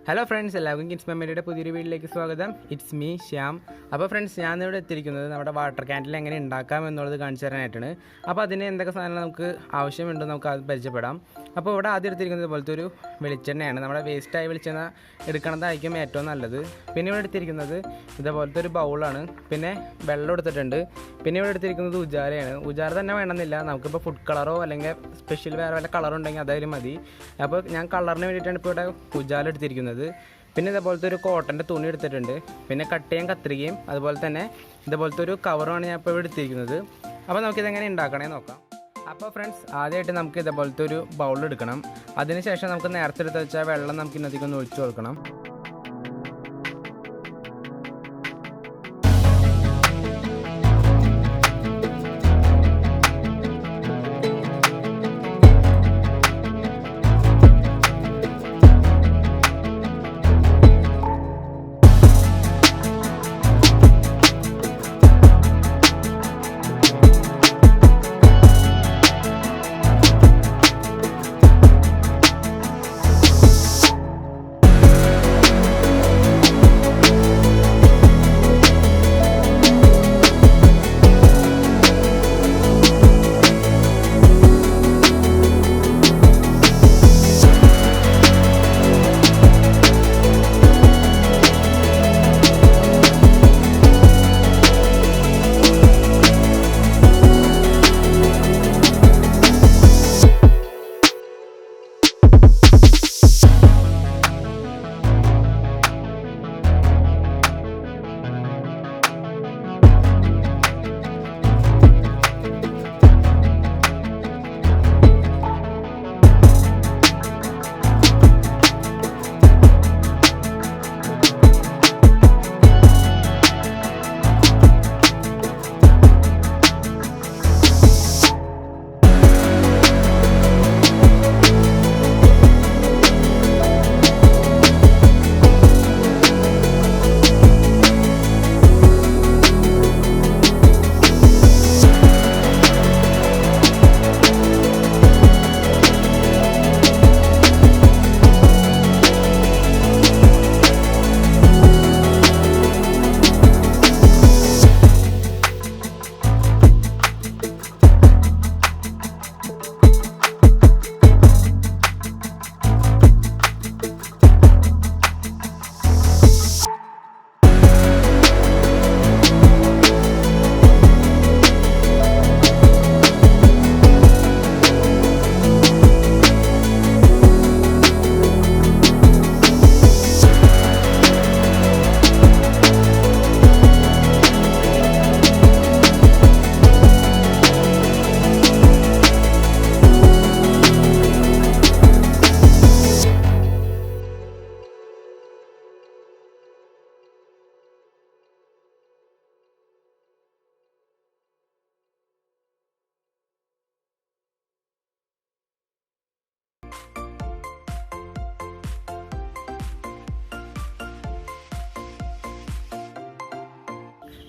Hello friends, എല്ലാവർക്കും kids മെമ്മറിയുടെ പുതിയൊരു വീഡിയോയിലേക്ക് സ്വാഗതം. It's me Shyam. അപ്പോൾ ഫ്രണ്ട്സ്, ഞാനിവിടെ എത്തിയിരിക്കുന്നത് നമ്മുടെ വാട്ടർ ക്യാൻഡിൽ എങ്ങനെ ഉണ്ടാക്കാം എന്നുള്ളത് കാണിച്ചു തരാനായിട്ടാണ്. അപ്പോൾ അതിന് എന്തൊക്കെ സാധനങ്ങൾ നമുക്ക് ആവശ്യമുണ്ടോ നമുക്ക് അത് പരിചയപ്പെടാം. അപ്പോൾ ഇവിടെ ആദ്യം എടുത്തിരിക്കുന്നത് ഇതുപോലത്തെ ഒരു വെളിച്ചെണ്ണയാണ്. നമ്മുടെ വേസ്റ്റായി വെളിച്ചെണ്ണ എടുക്കണതായിരിക്കും ഏറ്റവും നല്ലത്. പിന്നെ ഇവിടെ എടുത്തിരിക്കുന്നത് ഇതേപോലത്തെ ഒരു ബൗളാണ്. പിന്നെ വെള്ളം എടുത്തിട്ടുണ്ട്. പിന്നെ ഇവിടെ എടുത്തിരിക്കുന്നത് ഉജാലയാണ്. ഉജാല തന്നെ വേണമെന്നില്ല, നമുക്കിപ്പോൾ ഫുഡ് കളറോ അല്ലെങ്കിൽ സ്പെഷ്യൽ വേറെ വല്ല കളറോ ഉണ്ടെങ്കിൽ അതായാലും മതി. അപ്പോൾ ഞാൻ കളറിന് വേണ്ടിയിട്ടാണ് ഇപ്പോൾ ഇവിടെ ഉജാല എടുത്തിരിക്കുന്നത്. പിന്നെ ഇതേപോലത്തെ ഒരു കോട്ടൻ്റെ തുണി എടുത്തിട്ടുണ്ട്. പിന്നെ കട്ട് ചെയ്യാൻ കത്രികയും അതുപോലെ തന്നെ ഇതേപോലത്തെ ഒരു കവറുമാണ് ഞാൻ ഇപ്പോൾ ഇവിടെ എടുത്തിരിക്കുന്നത്. അപ്പോൾ നമുക്കിതെങ്ങനെ ഉണ്ടാക്കണേ നോക്കാം. അപ്പോൾ ഫ്രണ്ട്സ്, ആദ്യമായിട്ട് നമുക്ക് ഇതേപോലത്തെ ഒരു ബൗൾ എടുക്കണം. അതിനുശേഷം നമുക്ക് നേരത്തെ എടുത്ത് വെച്ചാൽ വെള്ളം നമുക്ക് ഇന്നത്തേക്ക് ഒന്ന് ഒഴിച്ചു കൊടുക്കണം.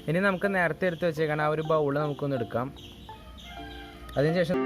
ഇനി നമുക്ക് നേരത്തെ എടുത്ത് വെച്ചേക്കാൻ ആ ഒരു ബൗൾ നമുക്കൊന്ന് എടുക്കാം. അതിനുശേഷം